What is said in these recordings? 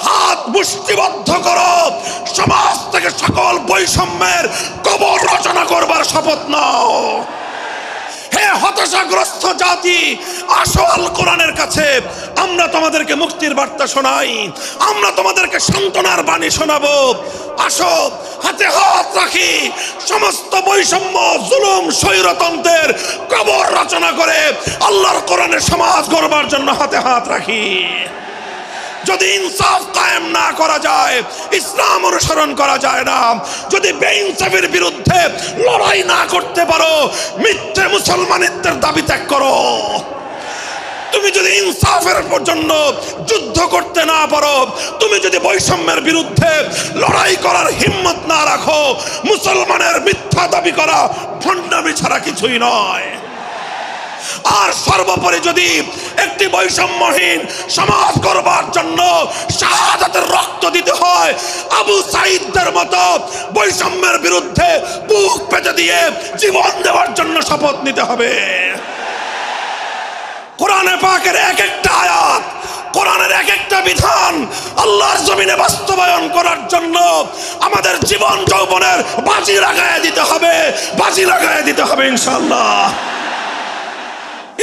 হাত মুষ্টিবদ্ধ করো, সমাজ থেকে সকল বৈষম্যের কবর রচনা করবার শপথ নাও। হে হতাশাগ্রস্ত জাতি, আসো আল কোরআনের কাছে, আমরা তোমাদেরকে মুক্তির বার্তা শোনাই, আমরা তোমাদেরকে সান্ত্বনার বাণী শোনাবো। আসো হাতে হাত রাখি, সমস্ত বৈষম্য, জুলুম, স্বৈরতন্ত্রের কবর রচনা করে আল্লাহর কোরআনের সমাজ গড়বার জন্য হাতে হাত রাখি। যদি ইনসাফ কায়েম না করা যায়, ইসলাম অনুসরণ করা যায় না, যদি বেইনসাফের বিরুদ্ধে লড়াই না করতে পারো, মিথ্যে মুসলমানিত্বের দাবি ত্যাগ করো। তুমি যদি ইনসাফের জন্য যুদ্ধ করতে না পারো, তুমি যদি বৈষম্যের বিরুদ্ধে লড়াই করার হিম্মত না রাখো, মুসলমানের মিথ্যা দাবি করা ভণ্ডামি ছাড়া কিছুই নয়। আর সর্বোপরি যদি একটি বৈষম্যহীন সমাজ গড়বার জন্য শাহাদাতের রক্ত দিতে হয়, আবু সাঈদদের মতো বৈষম্যের বিরুদ্ধে বুক পেতে দিয়ে জীবন দেওয়ার জন্য শপথ নিতে হবে। কোরআনে পাকের এক একটা আয়াত, কোরআনের এক একটা বিধান আল্লাহর জমিনে বাস্তবায়ন করার জন্য আমাদের জীবন যৌবনের বাজি লাগায় দিতে হবে, বাজি লাগায় দিতে হবে ইনশাআল্লাহ।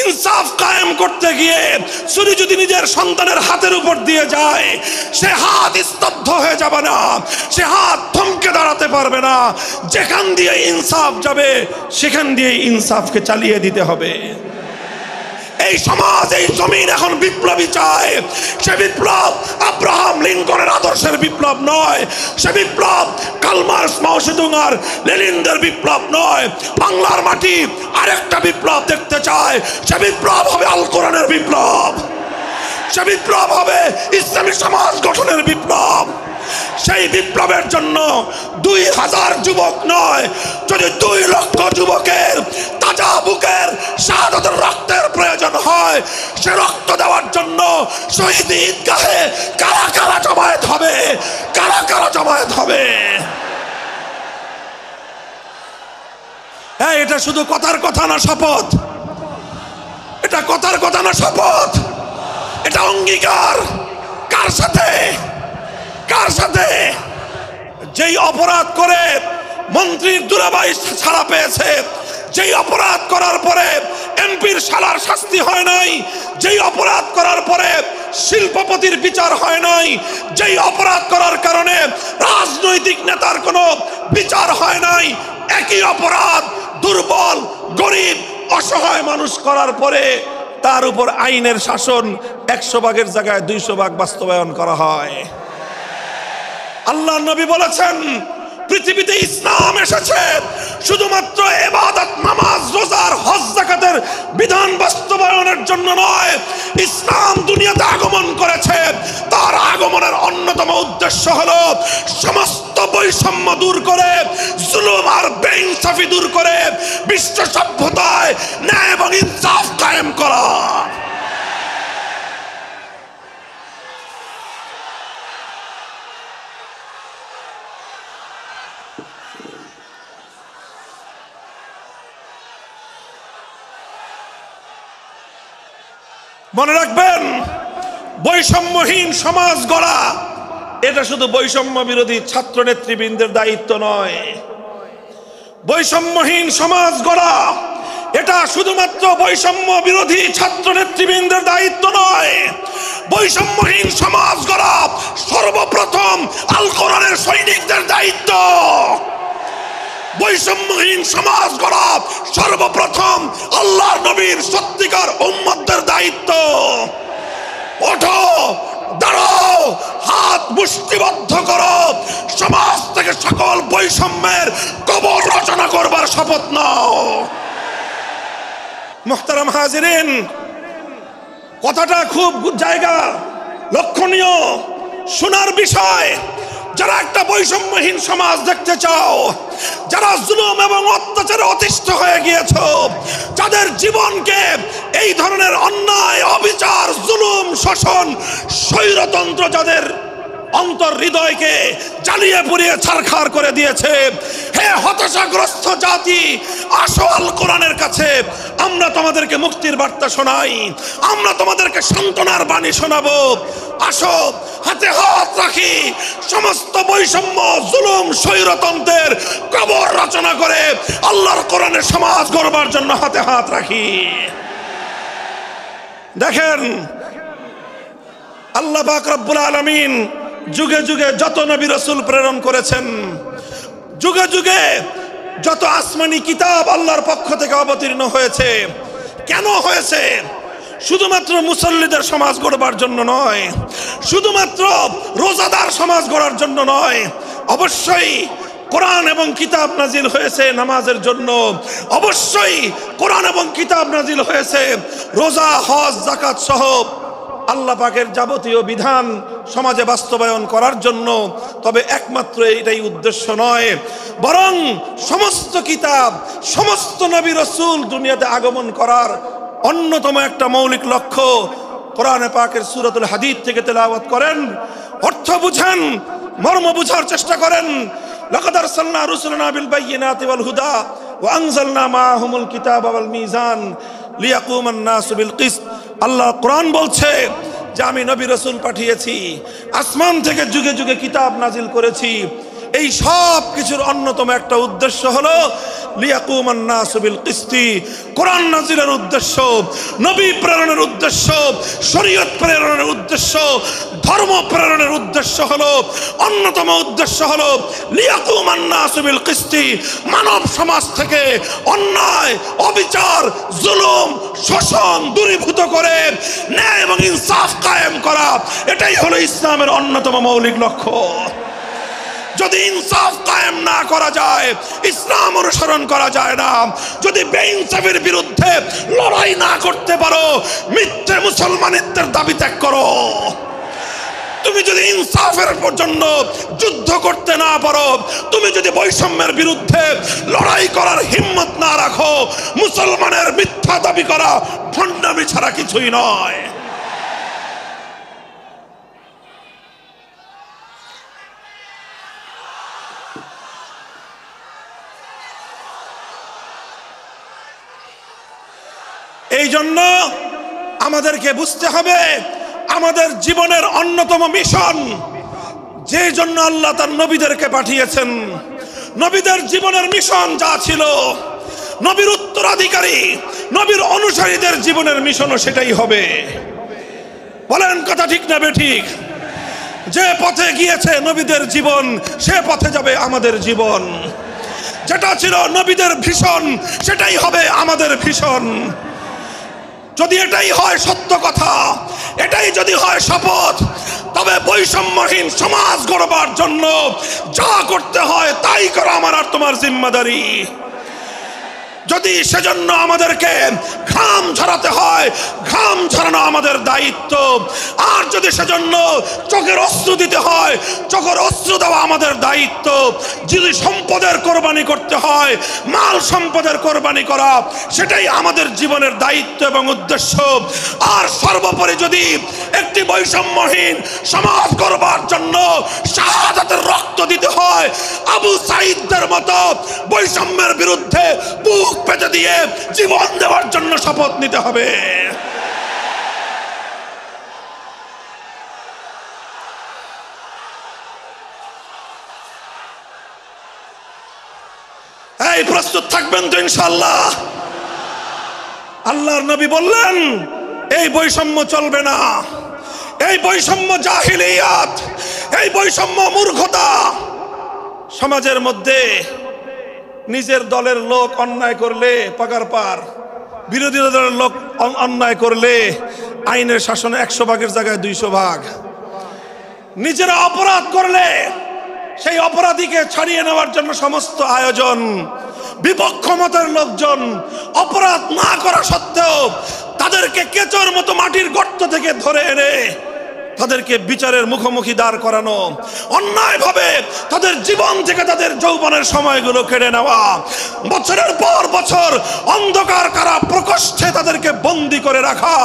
ইনসাফ কায়েম করতে গিয়ে ছুরি যদি নিজের সন্তানের হাতের উপর দিয়ে যায়, সে হাত স্তব্ধ হয়ে যাবে না, সে হাত থমকে দাঁড়াতে পারবে না। যেখান দিয়ে ইনসাফ যাবে সেখান দিয়ে ইনসাফকে চালিয়ে দিতে হবে। এই সমাজ, এই জমিন এখন বিপ্লবী চায়। সে বিপ্লব আব্রাহাম লিঙ্কনের আদর্শের বিপ্লব নয়, সে বিপ্লব কার্ল মার্কস, মাও সেতুং আর লেনিনদের বিপ্লব নয়। বাংলার মাটি আরেকটা বিপ্লব দেখতে চায়, সে বিপ্লব হবে আল কোরআনের বিপ্লব, সে বিপ্লব হবে ইসলামী সমাজ গঠনের বিপ্লব। সেই বিপ্লবের জন্য 2000 যুবক নয়, যদি 2 লক্ষ যুবকের তাজা বুকের শাহাদাতের রক্তের প্রয়োজন হয়, সে রক্ত দেওয়ার জন্য শহীদ ঈদগাহে কারা কারা জমায়েত হবে, কারা কারা জমায়েত হবে। হ্যাঁ, এটা শুধু কথার কথা না, শপথ। এটা কথার কথা না, শপথ। এটা অঙ্গীকার। কার সাথে? কার সাথে? যেই অপরাধ করে মন্ত্রীর দুলাভাই ছাড়া পেয়েছে, যেই অপরাধ করার পরে এমপির শালার শাস্তি হয় নাই, যেই অপরাধ করার পরে শিল্পপতির বিচার হয় নাই, যেই অপরাধ করার কারণে রাজনৈতিক নেতার কোনো বিচার হয় নাই, একই অপরাধ দুর্বল, গরিব, অসহায় মানুষ করার পরে তার উপর আইনের শাসন 100 ভাগের জায়গায় 200 ভাগ বাস্তবায়ন করা হয়। আল্লাহ নবী বলেছেন, পৃথিবীতে ইসলাম এসেছে শুধুমাত্র ইবাদত, নামাজ, রোজার, হজ, যাকাতের বিধান বাস্তবায়নের জন্য নয়। ইসলাম দুনিয়াতে আগমন করেছে, তার আগমনের অন্যতম উদ্দেশ্য হলো সমস্ত বৈষম্য দূর করে, জুলুম আর বেইনসাফি দূর করে বিশ্ব সভ্যতায় ন্যায় এবং ইনসাফ কায়েম করা। মনে রাখবেন, বৈষম্যহীন সমাজ গড়া এটা শুধু বৈষম্য বিরোধী ছাত্র নেতৃবৃন্দের দায়িত্ব নয়। বৈষম্যহীন সমাজ গড়া এটা শুধুমাত্র বৈষম্য বিরোধী ছাত্র নেতৃবৃন্দের দায়িত্ব নয়। বৈষম্যহীন সমাজ গড়া সর্বপ্রথম আল কোরআনের সৈনিকদের দায়িত্ব। বৈষম্যহীন সমাজ গড়া সর্বপ্রথম আল্লাহর নবীর সত্যিকার উম্মতদের দায়িত্ব। ওঠো, দাঁড়াও, হাত মুষ্টিবদ্ধ করো, সমাজ থেকে সকল বৈষম্যের কবর রচনা করবার শপথ নাও। মুহতারাম হাজিরিন, কথাটা খুব জায়গা লক্ষণীয়, শোনার বিষয়। যারা একটা বৈষম্যহীন সমাজ দেখতে চাও, যারা জুলুম এবং অত্যাচারে অতিষ্ঠ হয়ে গিয়েছ, যাদের জীবনকে এই ধরনের অন্যায়, অবিচার, জুলুম, শোষণ, স্বৈরতন্ত্র যাদের অন্তর হৃদয়কে জ্বালিয়ে পুড়িয়ে ছারখার করে দিয়েছে, হে হতাশাগ্রস্ত জাতি, আসো আল কোরআনের কাছে, আমরা তোমাদেরকে মুক্তির বার্তা শোনাই, আমরা তোমাদেরকে সান্ত্বনার বাণী শোনাবো। আসো হাতে হাত রাখি, সমস্ত বৈষম্য জুলুম স্বৈরতন্ত্রের কবর রচনা করে আল্লাহর কোরআনের সমাজ গড়বার জন্য হাতে হাত রাখি। দেখেন আল্লাহ পাক রব্বুল আলামিন যুগে যুগে যত নবী রাসূল প্রেরণ করেছেন, যুগে যুগে যত আসমানি কিতাব আল্লাহর পক্ষ থেকে অবতীর্ণ হয়েছে, কেন হয়েছে? শুধুমাত্র মুসল্লিদের সমাজ গড়বার জন্য নয়, শুধুমাত্র রোজাদার সমাজ গড়ার জন্য নয়, অবশ্যই কোরআন এবং কিতাব নাজিল হয়েছে নামাজের জন্য, অবশ্যই কোরআন এবং কিতাব নাজিল হয়েছে রোজা হজ যাকাত সহ আল্লাহ পাকের যাবতীয় বিধান সমাজে বাস্তবায়ন করার জন্য। তবে একমাত্র এটাই উদ্দেশ্য নয়, বরং সমস্ত কিতাব, সমস্ত নবী রাসূল দুনিয়াতে আগমন করার অন্যতম একটা মৌলিক লক্ষ্য। কোরআনে পাকের সূরাতুল হাদীদ থেকে তেলাওয়াত করেন, অর্থ বুঝেন, মর্ম বুঝার চেষ্টা করেন। লাকাদ আরসালনা রুসুলানা বিল বায়িনাতি ওয়াল হুদা ওয়া আনজালনা মাআহুমুল কিতাবা ওয়াল মিজান লিয়াকুমান নাসু বিল কিসত। আল্লাহ কোরআন বলছে যে আমি নবী রাসূল পাঠিয়েছি, আসমান থেকে যুগে যুগে কিতাব নাজিল করেছি। এই সব কিছুর অন্যতম একটা উদ্দেশ্য হলো লিয়াকুমান নাসু বিল কিসতি। কোরআন নাজিলের উদ্দেশ্য, নবী প্রেরণের উদ্দেশ্য, শরীয়ত প্রেরণের উদ্দেশ্য, ধর্ম প্রেরণের উদ্দেশ্য হলো, অন্যতম উদ্দেশ্য হলো লিয়াকুমান নাসু বিল কিসতি। মানব সমাজ থেকে অন্যায়, অবিচার, জুলুম, শোষণ দূরীভূত করে ন্যায় এবং ইনসাফ কায়েম করা, এটাই হলো ইসলামের অন্যতম মৌলিক লক্ষ্য। যদি ইনসাফ কায়েম না করা যায়, ইসলাম অনুসরণ করা যায় না। যদি বেইনসাফের বিরুদ্ধে লড়াই না করতে পারো, মিথ্যে মুসলমানিত্বের দাবি ত্যাগ করো। তুমি যদি ইনসাফের জন্য যুদ্ধ করতে না পারো, তুমি যদি বৈষম্যের বিরুদ্ধে লড়াই করার হিম্মত না রাখো, মুসলমানের মিথ্যা দাবি করা ভণ্ডামি ছাড়া কিছুই নয়। এই জন্য আমাদেরকে বুঝতে হবে, আমাদের জীবনের অন্যতম মিশন, যে জন্য আল্লাহ তার নবীদেরকে পাঠিয়েছেন, নবীদের জীবনের মিশন যা ছিল, নবীর উত্তরাধিকারী, নবীর অনুসারীদের জীবনের মিশনও সেটাই হবে। বলেন কথা ঠিক না বেঠিক? যে পথে গিয়েছে নবীদের জীবন, সে পথে যাবে আমাদের জীবন। যেটা ছিল নবীদের ভীষণ, সেটাই হবে আমাদের ভীষণ। যদি এটাই হয় সত্য কথা, এটাই যদি হয় শপথ, তবে বৈষম্যহীন সমাজ গড়বার জন্য যা করতে হয় তাই করা আমার আর তোমার জিম্মাদারি। যদি সেজন্য আমাদেরকে ঘাম ঝরাতে হয়, ঘাম ঝরানো আমাদের দায়িত্ব। আর যদি সেজন্য চোখের অস্ত্র দিতে হয়, চোখের অস্ত্র দেওয়া আমাদের দায়িত্ব। যদি সম্পদের কোরবানি করতে হয়, মাল সম্পদের কোরবানি করা, সেটাই আমাদের জীবনের দায়িত্ব এবং উদ্দেশ্য। আর সর্বোপরি যদি একটি বৈষম্যহীন সমাজ গড়বার জন্য শাহাদাতের রক্ত দিতে হয়, আবু সাঈদদের মতো বৈষম্যের বিরুদ্ধে বুক পেতে দিয়ে জীবন দেওয়ার জন্য শপথ নিতে হবে। এই প্রস্তুত থাকবেন তো ইনশাআল্লাহ? আল্লাহর নবী বললেন এই বৈষম্য চলবে না, এই বৈষম্য জাহিলিয়াত, এই বৈষম্য মূর্খতা। সমাজের মধ্যে নিজের দলের লোক অন্যায় করলে পাগার পার, বিরোধী দলের লোক অন্যায় করলে আইনের শাসনে 100 ভাগের জায়গায় 200 ভাগ। নিজেরা অপরাধ করলে সেই অপরাধীকে ছাড়িয়ে নেওয়ার জন্য সমস্ত আয়োজন। বিপক্ষ মতের লোকজন অপরাধ না করা সত্ত্বেও তাদেরকে কেচোর মতো মাটির গর্ত থেকে ধরে এনে তাদেরকে বিচারের মুখোমুখি দাঁড় করানো, অন্যায়ভাবে তাদের জীবন থেকে তাদের যৌবনের সময়গুলো কেড়ে নেওয়া, বছরের পর বছর অন্ধকার কারা প্রকোষ্ঠে তাদেরকে বন্দী করে রাখা।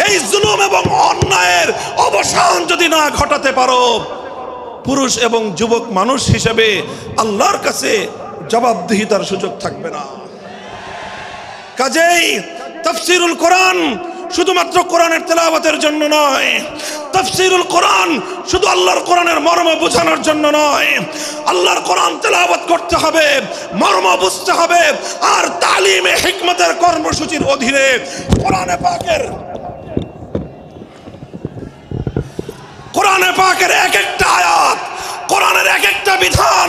এই জুলুম এবং অন্যায়ের অবসান যদি না ঘটাতে পারো, পুরুষ এবং যুবক মানুষ হিসেবে আল্লাহর কাছে জবাবদিহিতার সুযোগ থাকবে না। কাজেই তাফসীরুল কোরআন শুধুমাত্র কোরআনের তেলাওয়াতের জন্য নয়, তাফসীরুল কোরআন শুধু আল্লাহর কোরআনের মর্ম বোঝানোর জন্য নয়। আল্লাহর কোরআন তেলাওয়াত করতে হবে, মর্ম বুঝতে হবে, আর তালিমে হিকমতের কর্মসূচির অধীনে কোরআনে পাকের এক একটা আয়াত, কোরআনের এক একটা বিধান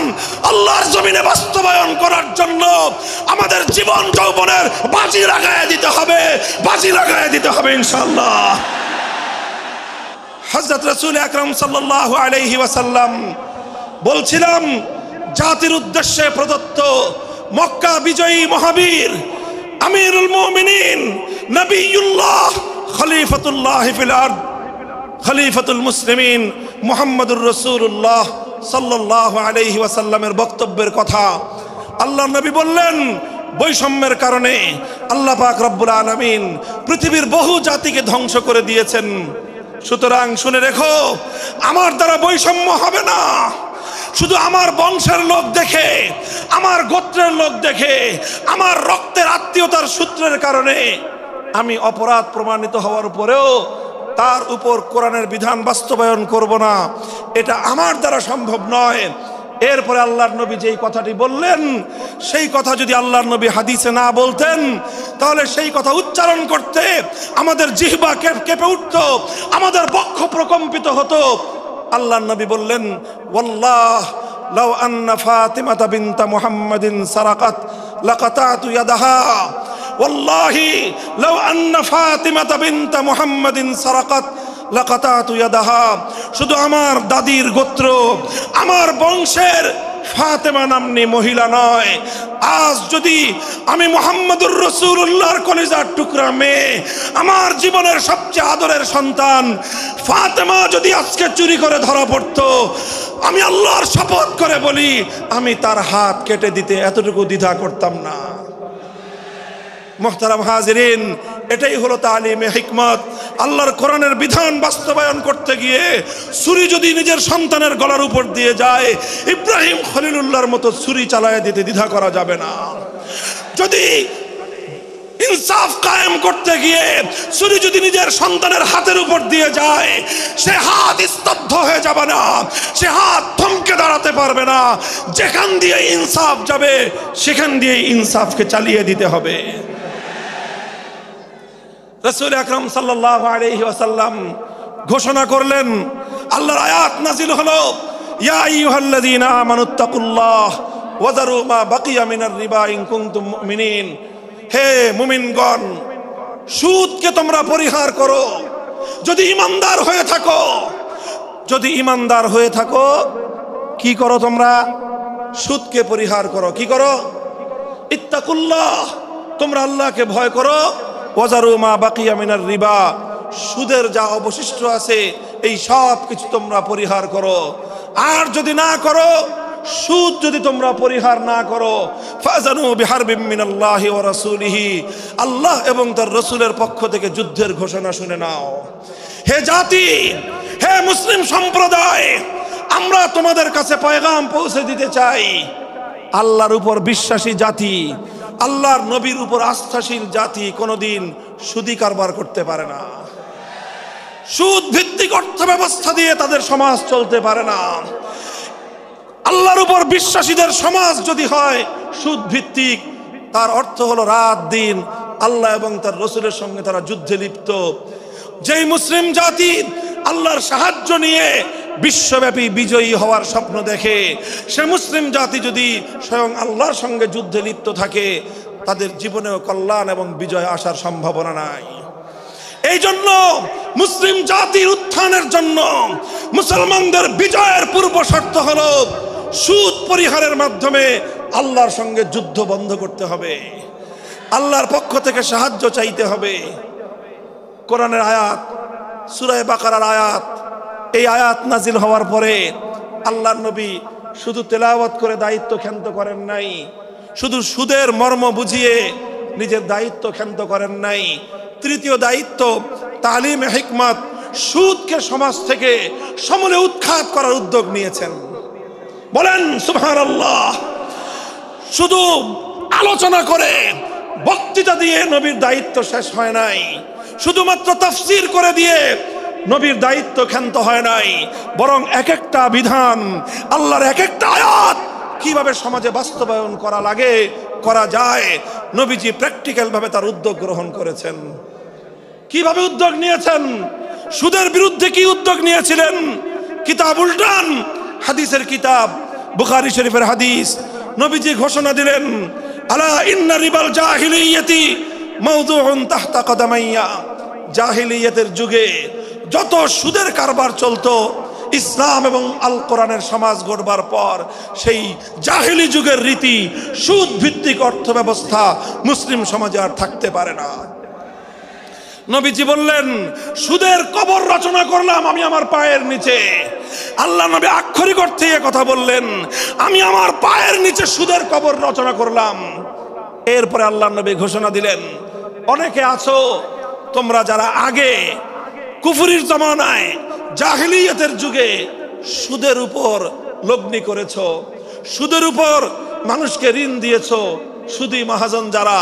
আল্লাহর জমিনে বাস্তবায়ন করার জন্য আমাদের জীবন যৌবনের বাজি লাগায় দিতে হবে ইনশাআল্লাহ। হযরত রাসূল আকরাম সাল্লাল্লাহু আলাইহি ওয়াসাল্লাম বলছিলাম, জাতির উদ্দেশ্যে প্রদত্ত মক্কা বিজয়ী মহাবীর আমিরুল মুমিনিন নবিয়ুল্লাহ খলিফাতুল্লাহ ফিল আরদ খলিফাতুল মুসলিমিন মুহাম্মদুর রাসূলুল্লাহ সাল্লাল্লাহু আলাইহি ওয়াসাল্লামের বক্তব্যের কথা আল্লাহর নবী বললেন, বৈষম্যের কারণে আল্লাহ পাক রব্বুল আলামিন পৃথিবীর বহু জাতিকে ধ্বংস করে দিয়েছেন। সুতরাং শুনে রেখো, আমার দ্বারা বৈষম্য হবে না। শুধু আমার বংশের লোক দেখে, আমার গোত্রের লোক দেখে, আমার রক্তের আত্মীয়তার সূত্রের কারণে আমি অপরাধ প্রমাণিত হওয়ার পরেও তার উপর কোরআনের বিধান বাস্তবায়ন করব না, এটা আমার দ্বারা সম্ভব নয়। এরপরে আল্লাহর নবী যেই কথাটি বললেন, সেই কথা যদি আল্লাহর নবী হাদিসে না বলতেন, তাহলে সেই কথা উচ্চারণ করতে আমাদের জিহ্বা কেঁপে উঠত, আমাদের বক্ষ প্রকম্পিত হতো। আল্লাহর নবী বললেন, ওয়াল্লাহ লাউ আন্না ফাতিমাতা বিনতা মুহাম্মাদিন সারাকাত লাকাতাতু ইয়াদাহা, ওয়াল্লাহি লাউ আন্না ফাতিমাতা বিনতা মুহাম্মাদিন সারাকাত লাকাতাতু ইয়াদাহা। শুধু আমার দাদির গোত্র, আমার বংশের ফাতেমা নামনি মহিলা নয়, আজ যদি আমি মুহাম্মদুর রাসূলুল্লাহর কলিজার টুকরা মেয়ে, আমার জীবনের সবচেয়ে আদরের সন্তান ফাতেমা যদি আজকে চুরি করে ধরা পড়তো, আমি আল্লাহর শপথ করে বলি, আমি তার হাত কেটে দিতে এতটুকু দ্বিধা করতাম না। মুহতারাম হাজিরিন, এটাই হলো তালিমে হিকমত। আল্লাহর কোরআনের বিধান বাস্তবায়ন করতে গিয়ে ছুরি যদি নিজের সন্তানের গলার উপর দিয়ে যায়, ইব্রাহিম খলিলুল্লাহর মতো ছুরি চালায় দিতে দ্বিধা করা যাবে না। যদি ইনসাফ কায়েম করতে গিয়ে ছুরি যদি নিজের সন্তানের হাতের উপর দিয়ে যায়, সে হাত স্তব্ধ হয়ে যাবে না, সে হাত থমকে দাঁড়াতে পারবে না। যেখান দিয়ে ইনসাফ যাবে, সেখান দিয়ে ইনসাফকে চালিয়ে দিতে হবে। রাসূল আকরাম সাল্লাল্লাহু আলাইহি ওয়াসাল্লাম ঘোষণা করলেন, আল্লাহর আয়াত নাজিল হলো, ইয়া আইয়ুহাল্লাযীনা আমানুত্তাকুল্লাহ ওয়া যারু মা বাকিয়া মিনার রিবা ইন কুনতুম মুমিনিন। হে মুমিনগণ, সুদকে তোমরা পরিহার করো যদি ঈমানদার হয়ে থাকো। যদি ঈমানদার হয়ে থাকো, কি করো তোমরা? সুদকে পরিহার করো। কি করো? ইত্তাকুল্লাহ, তোমরা আল্লাহকে ভয় করো। ওয়াজারু মা বাকিয়া মিনার রিবা, সুদের যা অবশিষ্ট আছে এই সব কিছু তোমরা পরিহার করো। আর যদি না করো, সুদ যদি তোমরা পরিহার না করো, ফাজানু বিহারবিম মিনাল্লাহি ওয়া রাসূলিহি, আল্লাহ এবং তার রাসূলের পক্ষ থেকে যুদ্ধের ঘোষণা শুনে নাও। হে জাতি, হে মুসলিম সম্প্রদায়, আমরা তোমাদের কাছে পয়গাম পৌঁছে দিতে চাই, আল্লাহর উপর বিশ্বাসী জাতি, আল্লাহর নবীর উপর আস্থাশীল জাতি কোনোদিন সুদি কারবার করতে পারে না। সুদ ভিত্তিক অর্থ ব্যবস্থা দিয়ে তাদের সমাজ চলতে পারে না। আল্লাহর উপর বিশ্বাসীদের সমাজ যদি হয় সুদ ভিত্তিক, তার অর্থ হলো রাত দিন আল্লাহ এবং তার রাসূলের সঙ্গে তারা যুদ্ধে লিপ্ত। যেই মুসলিম জাতি আল্লাহর সাহায্য নিয়ে বিশ্বব্যাপী বিজয়ী হওয়ার স্বপ্ন দেখে, সে মুসলিম জাতি যদি স্বয়ং আল্লাহর সঙ্গে যুদ্ধে লিপ্ত থাকে, তাদের জীবনেও কল্যাণ এবং বিজয় আসার সম্ভাবনা নাই। এই জন্য মুসলিম জাতির উত্থানের জন্য, মুসলমানদের বিজয়ের পূর্ব শর্ত হলো সুদ পরিহারের মাধ্যমে আল্লাহর সঙ্গে যুদ্ধ বন্ধ করতে হবে, আল্লাহর পক্ষ থেকে সাহায্য চাইতে হবে। কোরআনের আয়াত, সূরা বাকারার আয়াত, এই আয়াত নাজিল হওয়ার পরে আল্লাহর নবী শুধু তেলাওয়াত করে দায়িত্ব ক্ষান্ত করেন নাই, শুধু সুদের মর্ম বুঝিয়ে নিজের দায়িত্ব ক্ষান্ত করেন নাই। তৃতীয় দায়িত্ব তালিমে হিকমত, সুদকে সমাজ থেকে সমূলে উৎখাত করার উদ্যোগ নিয়েছেন। বলেন সুবহানাল্লাহ। শুধু আলোচনা করে বক্তৃতা দিয়ে নবীর দায়িত্ব শেষ হয় নাই, শুধুমাত্র তাফসীর করে দিয়ে নবীর দায়িত্ব ক্ষান্ত হয় নাই, বরং এক একটা বিধান, আল্লাহর এক একটা আয়াত কিভাবে সমাজে বাস্তবায়ন করা লাগে, করা যায়, নবীজি প্র্যাকটিক্যাল ভাবে তার উদ্যোগ গ্রহণ করেছেন। কিভাবে উদ্যোগ নিয়েছেন? সুদের বিরুদ্ধে কি উদ্যোগ নিয়েছিলেন? কিতাব উল্টান, হাদিসের কিতাব, বুখারী শরীফের হাদিস, নবীজি ঘোষণা দিলেন, আলা ইন্না রিবাল জাহিলিয়াতি মাওদুউন তাহতা কদামাইয়া। জাহিলিয়াতের যুগে যত সুদের কারবার চলতো, ইসলাম এবং আল কোরআনের সমাজ গড়বার পর সেই জাহিলি যুগের রীতি, সুদ ভিত্তিক অর্থ ব্যবস্থা মুসলিম সমাজে আর থাকতে পারে না। নবীজি বললেন, সুদের কবর রচনা করলাম আমি আমার পায়ের নিচে। আল্লাহ নবী আক্ষরিক অর্থে এ কথা বললেন, আমি আমার পায়ের নিচে সুদের কবর রচনা করলাম। এরপরে আল্লাহ নবী ঘোষণা দিলেন, অনেকে আছো তোমরা যারা আগে কুফরির জমানায় জাহিলিয়াতের যুগে সুদের উপর লগ্নি করেছো, সুদের উপর মানুষকে ঋণ দিয়েছো, সুদী মহাজন যারা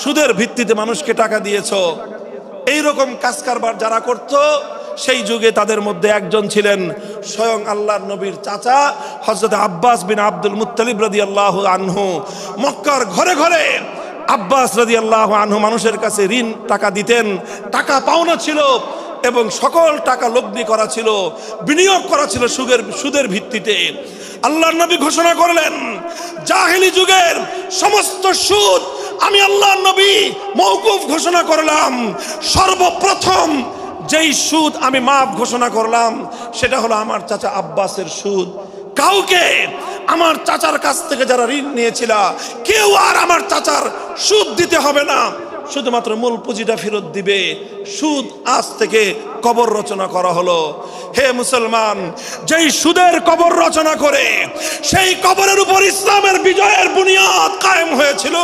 সুদের ভিত্তিতে মানুষকে টাকা দিয়েছো, এইরকম কাজ কারবার যারা করত, সেই যুগে তাদের মধ্যে একজন ছিলেন স্বয়ং আল্লাহর নবীর চাচা হযরত আব্বাস বিন আব্দুল মুত্তালিব রাদিয়াল্লাহু আনহু। মক্কার ঘরে ঘরে আব্বাস রাদিয়াল্লাহু আনহু মানুষের কাছে ঋণ টাকা দিতেন, টাকা পাওনা ছিল এবং সকল টাকা লগ্নি করা ছিল, বিনিয়োগ করা ছিল সুদের ভিত্তিতে। আল্লাহর নবী ঘোষণা করলেন, জাহেলি যুগের সমস্ত সুদ আমি আল্লাহর নবী মওকুফ ঘোষণা করলাম। সর্বপ্রথম যেই সুদ আমি মাফ ঘোষণা করলাম সেটা হলো আমার চাচা আব্বাসের সুদ। কাউকে আমার চাচার কাছ থেকে যারা ঋণ নিয়েছিল, কেউ আর আমার চাচার সুদ দিতে হবে না, শুধুমাত্র মূল পুঁজিটা ফেরত দিবে। সুদ আজ থেকে কবর রচনা করা হলো। হে মুসলমান, যেই সুদের কবর রচনা করে সেই কবরের উপর ইসলামের বিজয়ের বুনিয়াদ কায়েম হয়েছিল,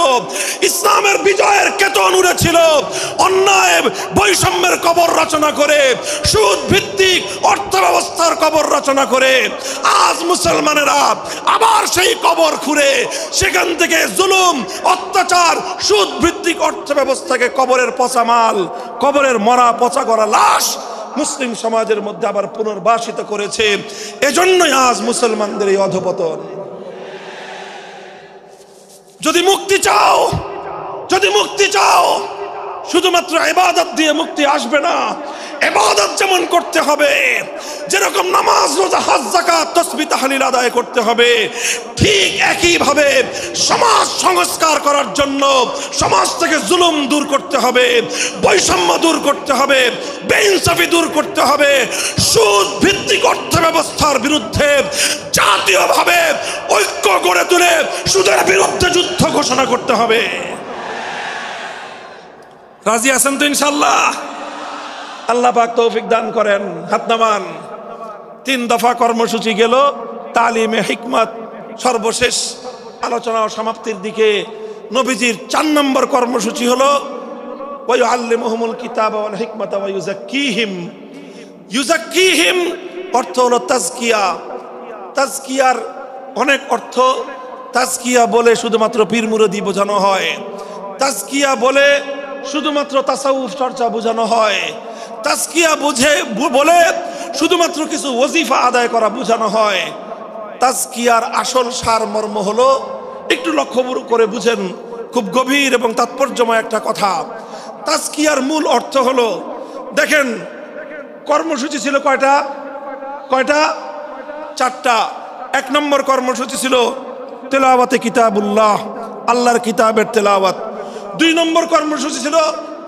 ইসলামের বিজয়ের কেতন উড়েছিল। অন্যায় বৈষম্যের কবর রচনা করে, সুদ ভিত্তিক অর্থ ব্যবস্থার কবর রচনা করে আজ মুসলমানেরা আবার সেই কবর খুঁড়ে সেখান থেকে জুলুম, অত্যাচার, সুদ ভিত্তিক অর্থ ব্যবস্থাকে কবরের পচা মাল, কবরের মরা পচা করা লাশ মুসলিম সমাজের মধ্যে আবার পুনর্বাসিত করেছে। এজন্যই আজ মুসলমানদের এই অধপতন। যদি মুক্তি চাও, যদি মুক্তি চাও, শুধুমাত্র ইবাদত দিয়ে মুক্তি আসবে না। ইবাদত যেমন করতে হবে, যেরকম নামাজ, রোজা, হজ, যাকাত, তাসবিহ, তাহলিল আদায় করতে হবে, ঠিক একই ভাবে সমাজ সংস্কার করার জন্য সমাজ থেকে জুলুম দূর করতে হবে, বৈষম্য দূর করতে হবে, বেইনসাফি দূর করতে হবে, সুদ ভিত্তিক অর্থ ব্যবস্থার বিরুদ্ধে জাতীয়ভাবে ঐক্য গড়ে তুলে সুদের বিরুদ্ধে যুদ্ধ ঘোষণা করতে হবে। রাজি আছেন তো ইনশাআল্লাহ? আল্লাহ পাক তৌফিক দান করেন। হাত নামান। 3 দফা কর্মসূচি গেল, তালিমে হিকমত সর্বশেষ আলোচনা ও সমাপ্তির দিকে। নবীজির 4 নম্বর কর্মসূচি হলো ওয়ায়ুআল্লিমুহুমুল কিতাবা ওয়াল হিকমাতা ওয়া ইউযাক্কিহিম। ইউযাক্কিহিম অর্থ হলো তাজকিয়া। তাজকিয়ার অনেক অর্থ। তাজকিয়া বলে শুধুমাত্র পীর মুরিদি বোঝানো হয়, তাজকিয়া বলে শুধুমাত্র তাসাউফ চর্চা বোঝানো হয়, তাজকিয়া বলে শুধুমাত্র কিছু ওজিফা আদায় করা বোঝানো হয়। তাজকিয়ার আসল সারমর্ম হলো, একটু লক্ষ্য করে বুঝেন, খুব গভীর এবং তাৎপর্যময় একটা কথা। তাজকিয়ার মূল অর্থ হলো, দেখেন কর্মসূচি ছিল কয়টা? 4টা। 1 নম্বর কর্মসূচি ছিল তেলাওয়াতে কিতাবুল্লাহ, আল্লাহর কিতাবের তেলাওয়াত। 2 নম্বর কর্মসূচি ছিল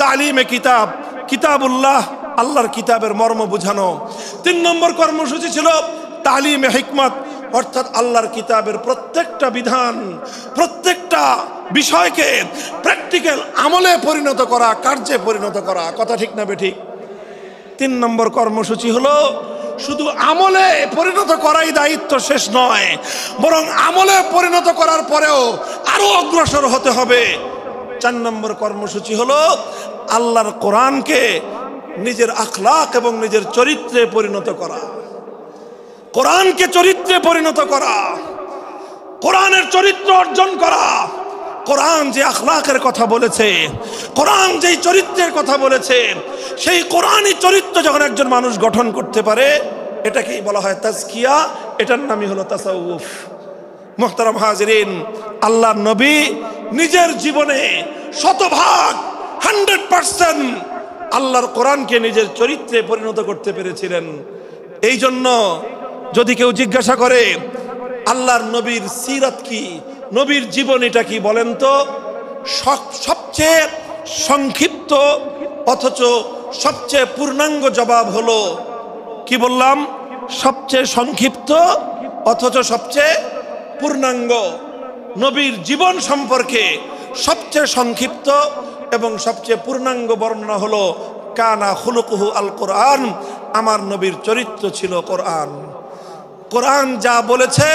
তালিমে কিতাব, কিতাবুল্লাহ, আল্লাহর কিতাবের মর্ম বোঝানো। 3 নম্বর কর্মসূচি ছিল তালিমে হিকমত, অর্থাৎ আল্লাহর কিতাবের প্রত্যেকটা বিধান, প্রত্যেকটা বিষয়কে প্র্যাকটিক্যাল আমলে পরিণত করা, কার্যে পরিণত করা। কথা ঠিক না বেঠিক? 3 নম্বর কর্মসূচি হলো শুধু আমলে পরিণত করাই দায়িত্ব শেষ নয়, বরং আমলে পরিণত করার পরেও আরো অগ্রসর হতে হবে। 4 নম্বর কর্মসূচি হলো আল্লাহর কোরআনকে নিজের আখলাক এবং নিজের চরিত্রে পরিণত করা। কোরআনকে চরিত্রে পরিণত করা, কোরআনের চরিত্র অর্জন করা। কোরআন যে আখলাকের কথা বলেছে, কোরআন যেই চরিত্রের কথা বলেছে, সেই কোরআনই চরিত্র যখন একজন মানুষ গঠন করতে পারে, এটাকেই বলা হয় তাজকিয়া, এটার নামই হলো তাসাউফ। মুহতারাম হাজিরিন, আল্লাহর নবী নিজের জীবনে 100% আল্লাহর কোরআনকে নিজের চরিত্রে পরিণত করতে পেরেছিলেন। এই জন্য যদি কেউ জিজ্ঞাসা করে আল্লাহর নবীর সিরাত কি, নবীর জীবনীটা কি বলেন তো, সবচেয়ে সংক্ষিপ্ত অথচ সবচেয়ে পূর্ণাঙ্গ জবাব হলো, কি বললাম, সবচেয়ে সংক্ষিপ্ত অথচ সবচেয়ে পূর্ণাঙ্গ। নবীর জীবন সম্পর্কে সবচেয়ে সংক্ষিপ্ত এবং সবচেয়ে পূর্ণাঙ্গ বর্ণনা হলো কানা খুলুকুহু আল কোরআন, আমার নবীর চরিত্র ছিল কোরআন। কোরআন যা বলেছে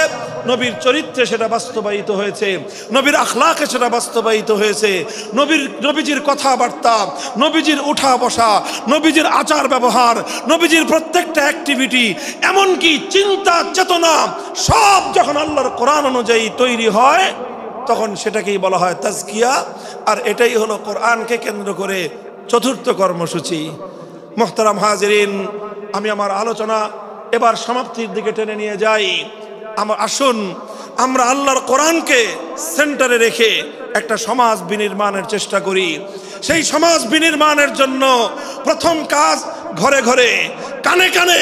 নবীর চরিত্রে সেটা বাস্তবায়িত হয়েছে, নবীর আখলাকে সেটা বাস্তবায়িত হয়েছে। নবীজির কথাবার্তা, নবীজির উঠা বসা, নবীজির আচার ব্যবহার, নবীজির প্রত্যেকটা অ্যাক্টিভিটি, এমনকি চিন্তা চেতনা সব যখন আল্লাহর কোরআন অনুযায়ী তৈরি হয়, তখন সেটাকেই বলা হয় তাজকিয়া। আর এটাই হলো কোরআনকে কেন্দ্র করে চতুর্থ কর্মসূচি। মুহতারাম হাজিরিন, আমি আমার আলোচনা এবার সমাপ্তির দিকে টেনে নিয়ে যাই। আসুন আমরা আল্লাহর কোরআনকে সেন্টারে রেখে একটা সমাজ বিনির্মাণের চেষ্টা করি। সেই সমাজ বিনির্মাণের জন্য প্রথম কাজ, ঘরে ঘরে কানে কানে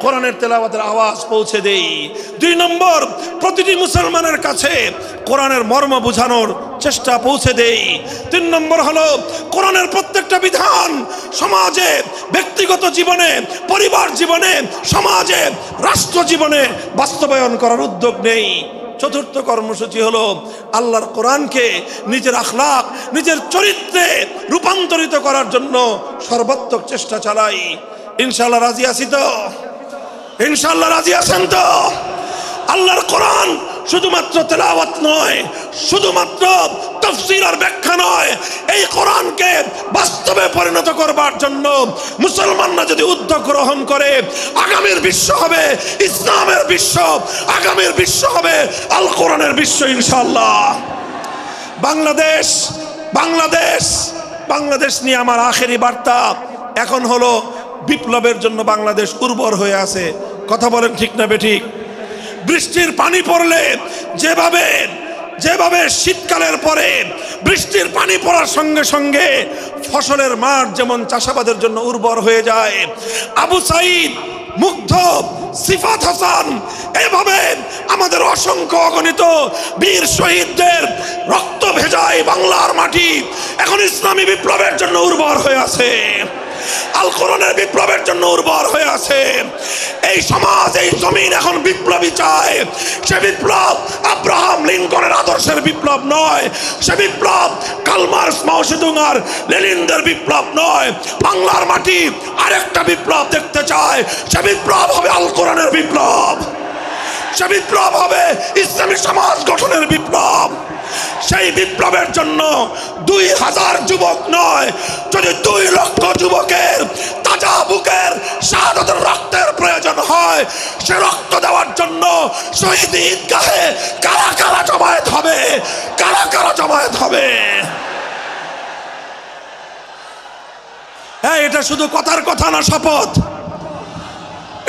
কোরআনের তেলাওয়াতের আওয়াজ পৌঁছে দেই। 2 নম্বর, প্রতিটি মুসলমানের কাছে কোরআনের মর্ম বোঝানোর চেষ্টা পৌঁছে দেই। 3 নম্বর হলো কোরআনের প্রত্যেকটা বিধান সমাজে, ব্যক্তিগত জীবনে, পরিবার জীবনে, সমাজে, রাষ্ট্র জীবনে বাস্তবায়ন করার উদ্যোগ নেই। চতুর্থ কর্মসূচি হলো আল্লাহর কোরআনকে নিজের আখলাক, নিজের চরিত্রে রূপান্তরিত করার জন্য সর্বাত্মক চেষ্টা চালাই। ইনশাআল্লাহ রাজি আছি তো? ইনশাআল্লাহ রাজি আছেন তো? আল্লাহর কোরআন শুধুমাত্র তেলাওয়াত নয়, শুধুমাত্র তাফসীর আর ব্যাখ্যা নয়, এই কোরআনকে বাস্তবে পরিণত করবার জন্য মুসলমানরা যদি উদ্যোগ গ্রহণ করে, আগামীর বিশ্ব হবে ইসলামের বিশ্ব, আগামীর বিশ্ব হবে আল কোরআনের বিশ্ব ইনশাআল্লাহ। বাংলাদেশ নিয়ে আমার আখেরি বার্তা এখন হলো, বিপ্লবের জন্য বাংলাদেশ উর্বর হয়ে আছে। কথা বলেন ঠিক না বেঠিক? বৃষ্টির পানি পড়লে যেভাবে শীতকালের পরে বৃষ্টির পানি পড়ার সঙ্গে সঙ্গে ফসলের মাঠ যেমন চাষাবাদের জন্য উর্বর হয়ে যায়, আবু সাইদ, মুগ্ধ, সিফাত হাসান, এভাবে আমাদের অসংখ্য অগণিত বীর শহীদদের রক্ত ভেজায় বাংলার মাটি এখন ইসলামী বিপ্লবের জন্য উর্বর হয়ে আছে, আল কোরআনের বিপ্লবের জন্য উর্বর হয়ে আছে। এই সমাজ, এই জমিন এখন বিপ্লবী চায়। সে বিপ্লব আব্রাহাম লিঙ্কনের আদর্শের বিপ্লব নয়, সে বিপ্লব কার্ল মার্কস, মাও সেতুং আর লেনিনদের বিপ্লব নয়। বাংলার মাটি আরেকটা বিপ্লব দেখতে চায়, সে বিপ্লব হবে আল কোরআনের বিপ্লব, সে বিপ্লব হবে ইসলামী সমাজ গঠনের বিপ্লব। সেই বিপ্লবের জন্য 2000 যুবক নয়, যদি 2 লক্ষ যুবকের তাজা বুকের শাহাদাতের রক্তের প্রয়োজন হয়, সে রক্ত দেওয়ার জন্য শহীদ ঈদগাহে কারা কারা জমায়েত হবে, কারা কারা জমায়েত হবে। হ্যাঁ, এটা শুধু কথার কথা না, শপথ।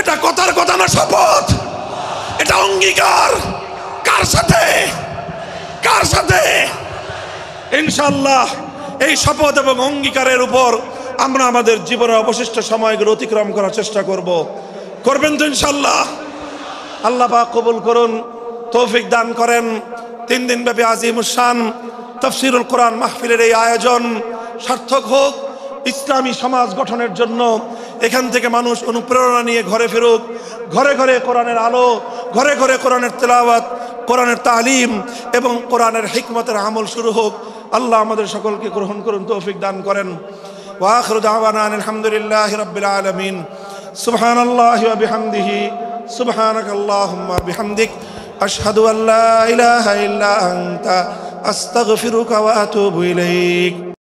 এটা কথার কথা না, শপথ। এটা অঙ্গীকার। কার সাথে? কার সাথে? ইনশাআল্লাহ এই শপথ এবং অঙ্গীকারের উপর আমরা আমাদের জীবনের অবশিষ্ট সময়গুলো অতিক্রম করার চেষ্টা করব। করবেন তো ইনশাআল্লাহ? আল্লাহ পাক কবুল করুন, তৌফিক দান করেন। 3 দিন ব্যাপী আজিমুস শান তাফসীরুল কোরআন মাহফিলের এই আয়োজন সার্থক হোক, ইসলামী সমাজ গঠনের জন্য এখান থেকে মানুষ অনুপ্রেরণা নিয়ে ঘরে ফিরুক, ঘরে ঘরে কোরআনের আলো, ঘরে ঘরে কোরআনের তেলাওয়াত, কোরআনের তালিম এবং কোরআনের হিকমতের আমল শুরু হোক। আল্লাহ আমাদের সকলকে গ্রহণ করুন, তৌফিক দান করেন। ওয়া আখিরু দাওয়ানা আলহামদুলিল্লাহি রাব্বিল আলামিন। সুবহানাল্লাহি ওয়া বিহামদিহি, সুবহানাকাল্লাহুম্মা বিহামদিক, আশহাদু আল্লা ইলাহা ইল্লা আনতা, আস্তাগফিরুকা ওয়া আতুবু ইলাইক।